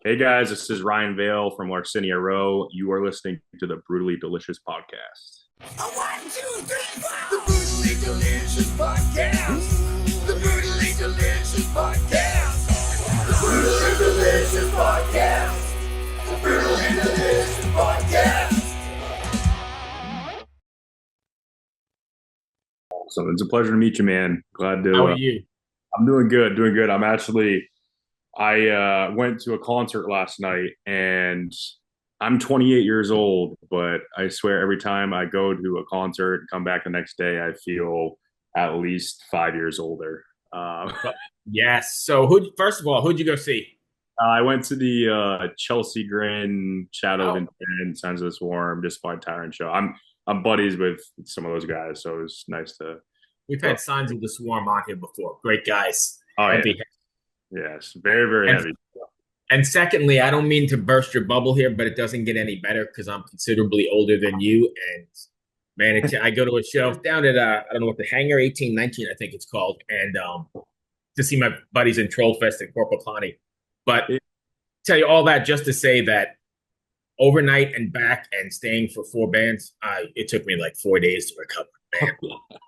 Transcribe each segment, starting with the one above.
Hey guys, this is Ryan Vail from Larcenia Roe. You are listening to the Brutally Delicious podcast. One, two, three, four. The Brutally Delicious Podcast. The Brutally Delicious Podcast. The Brutally Delicious Podcast. The Brutally Delicious Podcast. So it's a pleasure to meet you, man. Glad How to. are you? I'm doing good, doing good. I went to a concert last night, and I'm 28 years old, but I swear every time I go to a concert and come back the next day, I feel at least 5 years older. Yes. So, first of all, who'd you go see? I went to the Chelsea Grin, Shadow of Oh, Intent, Signs of the Swarm, Just by Tyrant show. I'm buddies with some of those guys, so it was nice to we've go. had Signs of the Swarm on here before. Great guys. Oh yeah, Heavy. yes, very very And, heavy. and secondly, I don't mean to burst your bubble here, but it doesn't get any better because I'm considerably older than you. And man, I go to a show down at, I don't know what the Hangar 1819, I think it's called, and to see my buddies in Troll Fest at Corporal Connie. But tell you all that just to say that overnight and back and staying for four bands, it took me like 4 days to recover. Man,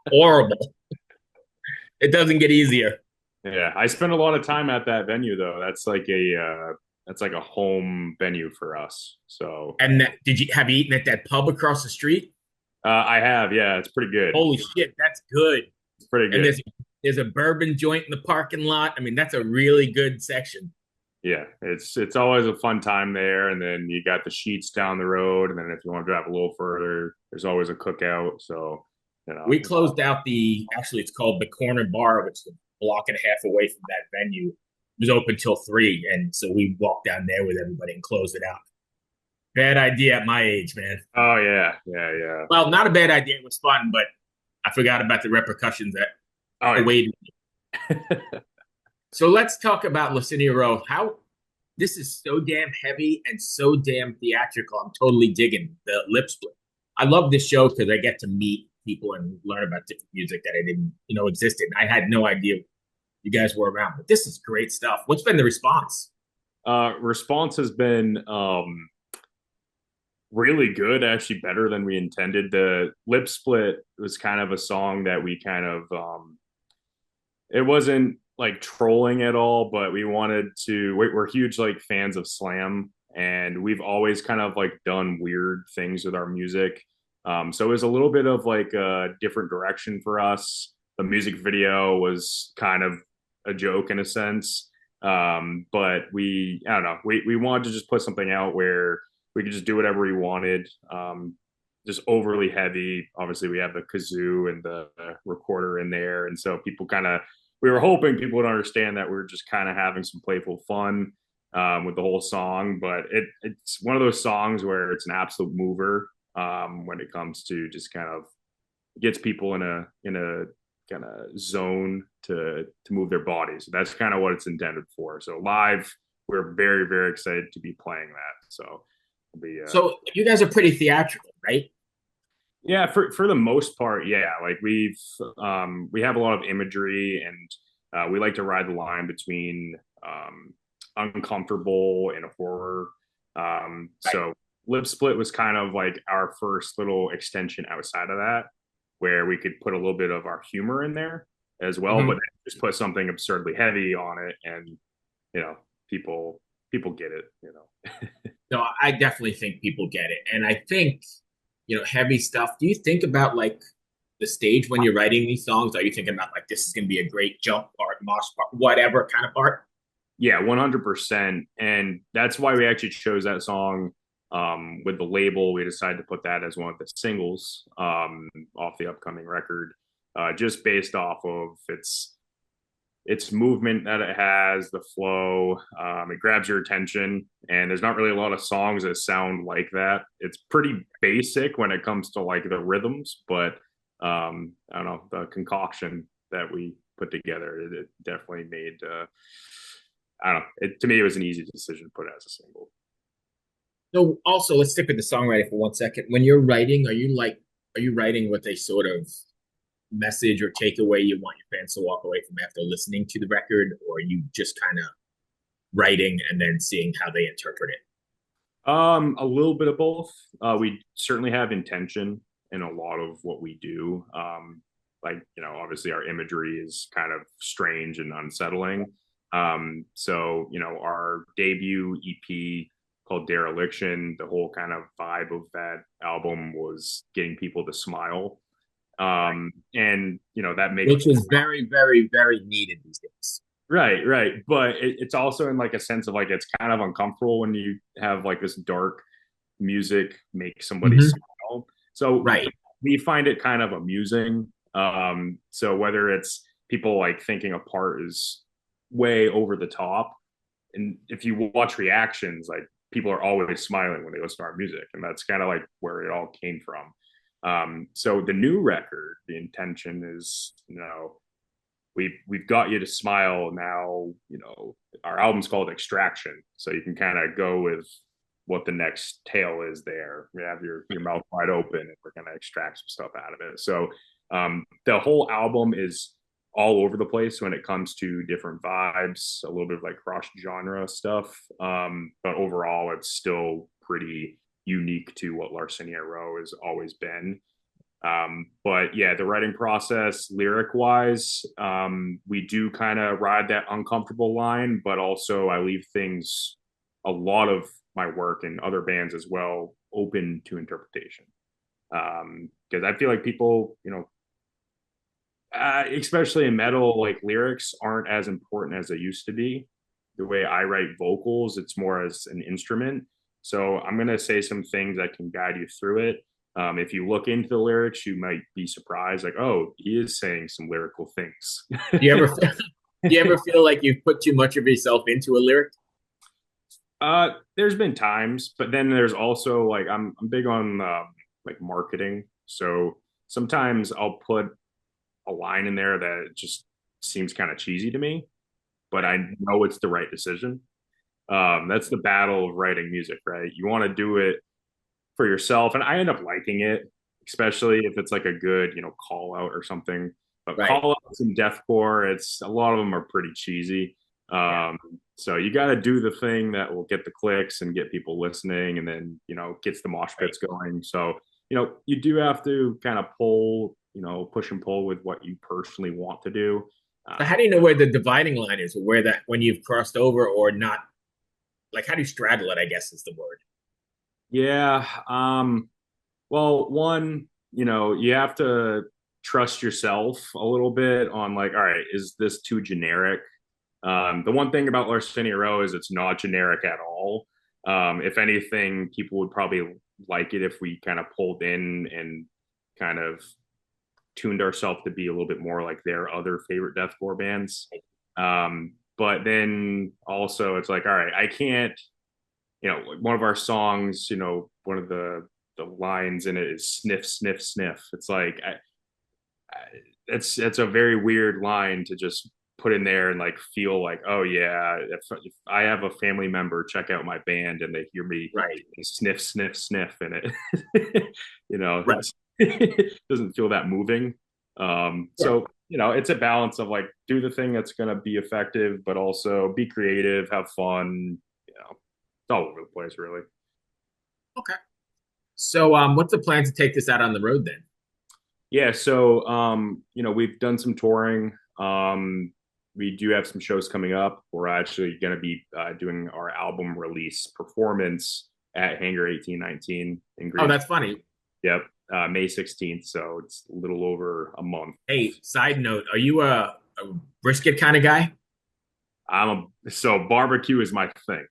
horrible. It doesn't get easier. Yeah, I spent a lot of time at that venue though. That's like a home venue for us. So And have you eaten at that pub across the street? I have, yeah, it's pretty good. Holy shit, that's good. It's pretty And good. there's a bourbon joint in the parking lot. I mean, that's a really good section. Yeah, it's always a fun time there. And then you got the Sheets down the road, and then if you want to drive a little further, there's always a cookout. So We closed out actually it's called the Corner Bar, which is a block and a half away from that venue. It was open till 3, and so we walked down there with everybody and closed it out. Bad idea at my age, man. Oh yeah, yeah, yeah. Well, not a bad idea. It was fun, but I forgot about the repercussions that Oh yeah. awaited me. So let's talk about Larcenia Roe. How this is so damn heavy and so damn theatrical. I'm totally digging the lip split. I love this show because I get to meet people and learn about different music that I didn't, existed. I had no idea you guys were around, but this is great stuff. What's been the response? Response has been really good, actually better than we intended. The lip split was kind of a song that we kind of it wasn't like trolling at all, but we wanted to we're huge like fans of slam, and we've always kind of like done weird things with our music. So it was a little bit of like a different direction for us. The music video was kind of a joke in a sense. But I don't know, we wanted to just put something out where we could just do whatever we wanted. Just overly heavy. Obviously, we have the kazoo and the recorder in there, and so we were hoping people would understand that we are just kind of having some playful fun with the whole song. But it's one of those songs where it's an absolute mover when it comes to just kind of gets people in a kind of zone to move their bodies. So that's kind of what it's intended for. So live, we're very very excited to be playing that. So So you guys are pretty theatrical, right? yeah, for the most part, yeah. Like we have a lot of imagery, and we like to ride the line between uncomfortable and horror. Right. So lip split was kind of like our first little extension outside of that, where we could put a little bit of our humor in there as well, but Mhm. just put something absurdly heavy on it, and you know, people get it. No, I definitely think people get it. And I think, heavy stuff. Do you think about like the stage when you're writing these songs? Are you thinking about like this is going to be a great jump part, mosh part, whatever kind of part? Yeah, 100%. And that's why we actually chose that song with the label. We decided to put that as one of the singles off the upcoming record, just based off of its movement that it has, the flow. It grabs your attention, and there's not really a lot of songs that sound like that. It's pretty basic when it comes to like the rhythms, but I don't know, the concoction that we put together, it definitely made. I don't know. To me, it was an easy decision to put it as a single. So also, let's stick with the songwriting for 1 second. When you're writing, are you writing with a sort of message or takeaway you want your fans to walk away from after listening to the record, or you just kind of writing and then seeing how they interpret it? A little bit of both. We certainly have intention in a lot of what we do. Like, obviously our imagery is kind of strange and unsettling. So, our debut EP called Dereliction, the whole kind of vibe of that album was getting people to smile. And, that makes Which is very, very, very needed these days. right, right. But it's also in like a sense of like it's kind of uncomfortable when you have like this dark music make somebody Hmm. smile. So Right. we find it kind of amusing. So whether it's people like thinking a part is way over the top, and if you watch reactions, like people are always smiling when they listen to our music, and that's kind of like where it all came from. So the new record, the intention is, we've got you to smile now. Our album's called Extraction, so you can kind of go with what the next tale is there. You have your mouth wide open, and we're gonna extract some stuff out of it. So the whole album is all over the place when it comes to different vibes, a little bit of like cross genre stuff. But overall, it's still pretty unique to what Larcenia Roe has always been. But yeah, the writing process, lyric wise, we do kind of ride that uncomfortable line, but also I leave things, a lot of my work and other bands as well, open to interpretation. Because I feel like people, especially in metal, like lyrics aren't as important as they used to be. The way I write vocals, it's more as an instrument. So I'm going to say some things that can guide you through it. If you look into the lyrics, you might be surprised, like, oh, he is saying some lyrical things. Do you ever do you ever feel like you've put too much of yourself into a lyric? There's been times, but then there's also like I'm big on like marketing. So sometimes I'll put a line in there that just seems kind of cheesy to me, but I know it's the right decision. That's the battle of writing music, right? You want to do it for yourself, and I end up liking it, especially if it's like a good, call out or something. But Right. call outs in deathcore, it's a lot of them are pretty cheesy. Yeah. So you got to do the thing that will get the clicks and get people listening, and then gets the mosh Right. pits going. So you do have to kind of pull, push and pull with what you personally want to do. So Um, how do you know where the dividing line is, or where that when you've crossed over or not? Like how do you straddle it? I guess is the word. yeah. Well, one, you have to trust yourself a little bit on like, all right, is this too generic? The one thing about Larcenia Row is it's not generic at all. If anything, people would probably like it if we kind of pulled in and kind of tuned ourselves to be a little bit more like their other favorite deathcore bands. But then also it's like, all right, I can't, one of our songs, one of the lines in it is sniff, sniff, sniff. It's like it's a very weird line to just put in there and like feel like, oh yeah, if I have a family member check out my band and they hear me Right. sniff, sniff, sniff in it, Right. it doesn't feel that moving. Yeah. So it's a balance of like do the thing that's going to be effective, but also be creative, have fun. It's all over the place, really. Okay. So what's the plan to take this out on the road then? Yeah, so we've done some touring. We do have some shows coming up. We're actually going to be doing our album release performance at Hangar 1819 in Oh, Green. that's funny. Yep, May 16th. So it's a little over a month. Hey, side note, are you a brisket kind of guy? So barbecue is my thing.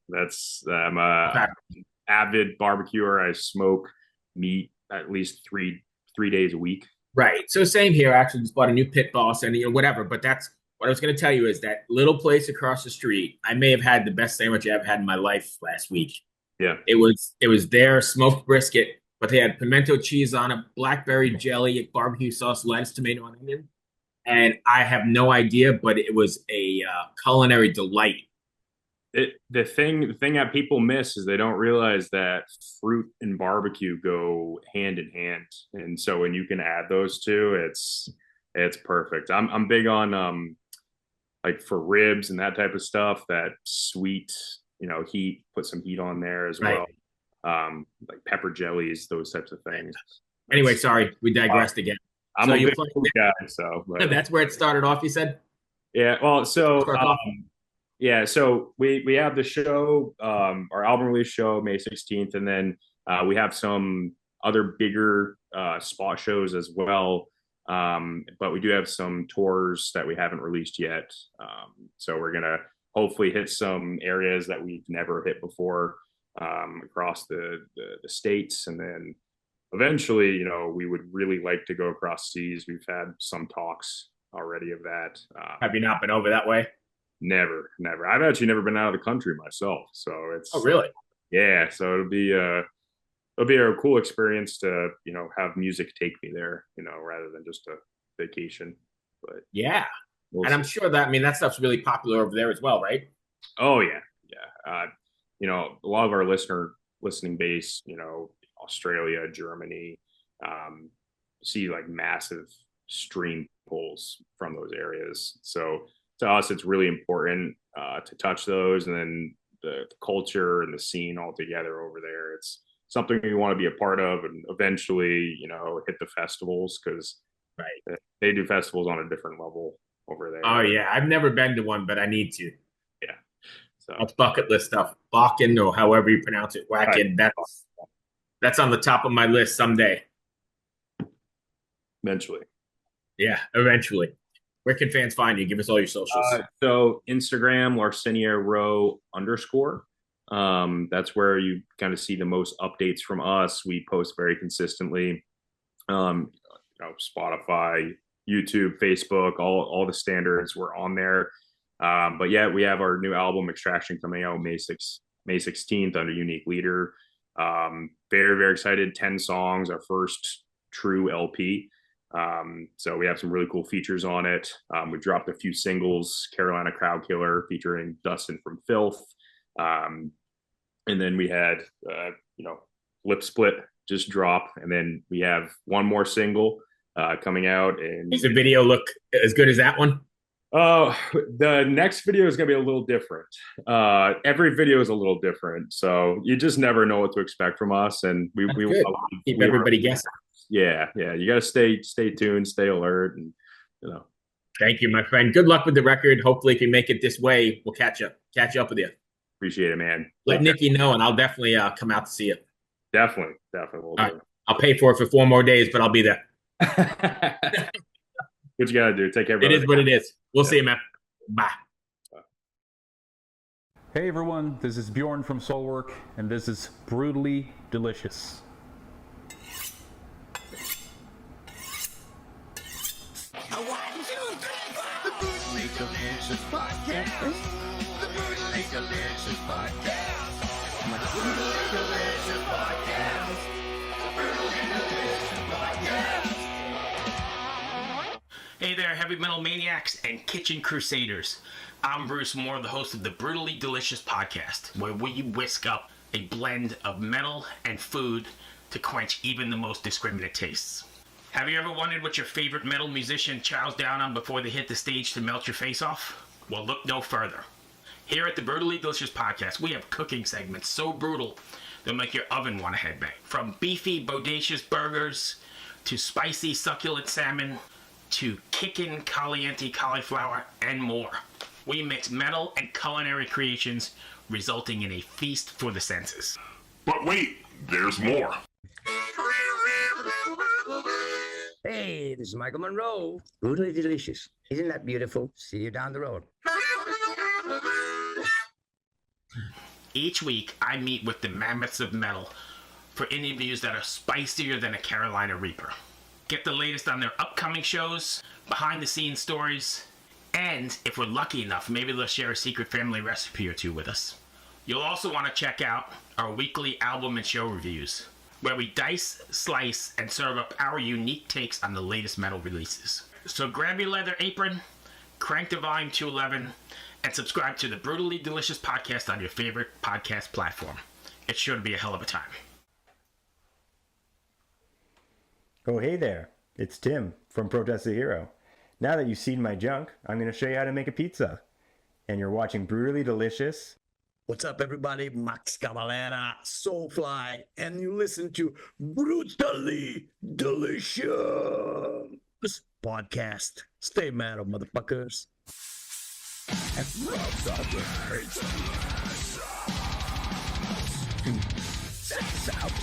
I'm a Okay. avid barbecuer. I smoke meat at least three days a week. Right. So same here. I actually just bought a new pit boss and whatever. But that's what I was going to tell you is that little place across the street. I may have had the best sandwich I ever had in my life last week. Yeah. It was their smoked brisket, but they had pimento cheese on it, blackberry jelly, barbecue sauce, lettuce, tomato, and onion. And I have no idea, but it was a culinary delight. The thing that people miss is they don't realize that fruit and barbecue go hand in hand, and so when you can add those two, it's perfect. I'm big on like for ribs and that type of stuff, that sweet, heat, put some heat on there as Right. well. Like pepper jellies, those types of things. Anyway, That's, sorry, we digressed again. I'm So a you big play food guy, so, but that's where it started off, you said? yeah. Well, so Start off? yeah, so we have the show, our album release show May 16th, and then we have some other bigger spot shows as well. But we do have some tours that we haven't released yet. So we're gonna hopefully hit some areas that we've never hit before, across the states, and then eventually, we would really like to go across seas. We've had some talks already of that. Have you not been over that way? Never. I've actually never been out of the country myself, so Oh, it's really? yeah. So it'll be a cool experience to have music take me there, rather than just a vacation. But Yeah. we'll And I'm see. sure that stuff's really popular over there as well, right? Oh yeah, yeah. A lot of our listening base, Australia, Germany, um, see like massive stream pulls from those areas. So to us, it's really important to touch those, and then the culture and the scene all together over there. It's something we want to be a part of, and eventually, hit the festivals, because Right. they do festivals on a different level over Oh, there. yeah. I've never been to one, but I need to. Yeah. So That's bucket list stuff. Bakken, or however you pronounce it, right. Wacken. That's on the top of my list someday. Eventually. Yeah, eventually. Where can fans find you? Give us all your socials. So Instagram, Larcenia Roe _. That's where you kind of see the most updates from us. We post very consistently. Spotify, YouTube, Facebook, all the standards were on there. But yeah, we have our new album Extraction coming out May 16th under Unique Leader. Very, very excited. 10 songs, our first true LP. So we have some really cool features on it. We dropped a few singles: Carolina Crowd Killer featuring Dustin from Filth. And then we had, Lip Split just drop. And then we have one more single coming out. And Does the video look as good as that one? the next video is going to be a little different. Every video is a little different. So you just never know what to expect from us. And That's good. Keep everybody guessing. Yeah. You got to stay tuned, stay alert, and Thank you, my friend. Good luck with the record. Hopefully, if you make it this way, we'll catch up with you. appreciate it, man. Let Nikki know, and I'll definitely come out to see you. Definitely will do. Right. I'll pay for it for 4 more days, but I'll be there. What you gotta do? Take care, brother. It is what it is. We'll see you, man. Bye. Hey everyone, this is Bjorn from Soulwork, and this is Brutally Delicious. The Brutally Delicious Podcast. The Brutally Delicious Podcast. The Brutally Delicious Podcast. The Brutally Delicious Podcast. Hey there, heavy metal maniacs and kitchen crusaders. I'm Bruce Moore, the host of the Brutally Delicious Podcast, where we whisk up a blend of metal and food to quench even the most discriminate tastes. Have you ever wondered what your favorite metal musician chows down on before they hit the stage to melt your face off? Well, look no further. Here at the Brutally Delicious Podcast, we have cooking segments so brutal they'll make your oven want to headbang. From beefy, bodacious burgers, to spicy, succulent salmon, to kickin' caliente cauliflower, and more. We mix metal and culinary creations, resulting in a feast for the senses. But wait, there's more. Hey, this is Michael Monroe. Brutally delicious. Isn't that beautiful? See you down the road. Each week, I meet with the mammoths of metal for interviews that are spicier than a Carolina Reaper. Get the latest on their upcoming shows, behind-the-scenes stories, and if we're lucky enough, maybe they'll share a secret family recipe or two with us. You'll also want to check out our weekly album and show reviews, where we dice, slice, and serve up our unique takes on the latest metal releases. So grab your leather apron, crank to volume 211, and subscribe to the Brutally Delicious Podcast on your favorite podcast platform. It's sure to be a hell of a time. Oh, hey there. It's Tim from Protest the Hero. Now that you've seen my junk, I'm going to show you how to make a pizza. And you're watching Brutally Delicious. What's up, everybody? Max Cavalera, Soulfly, and you listen to Brutally Delicious podcast. Stay metal, motherfuckers. South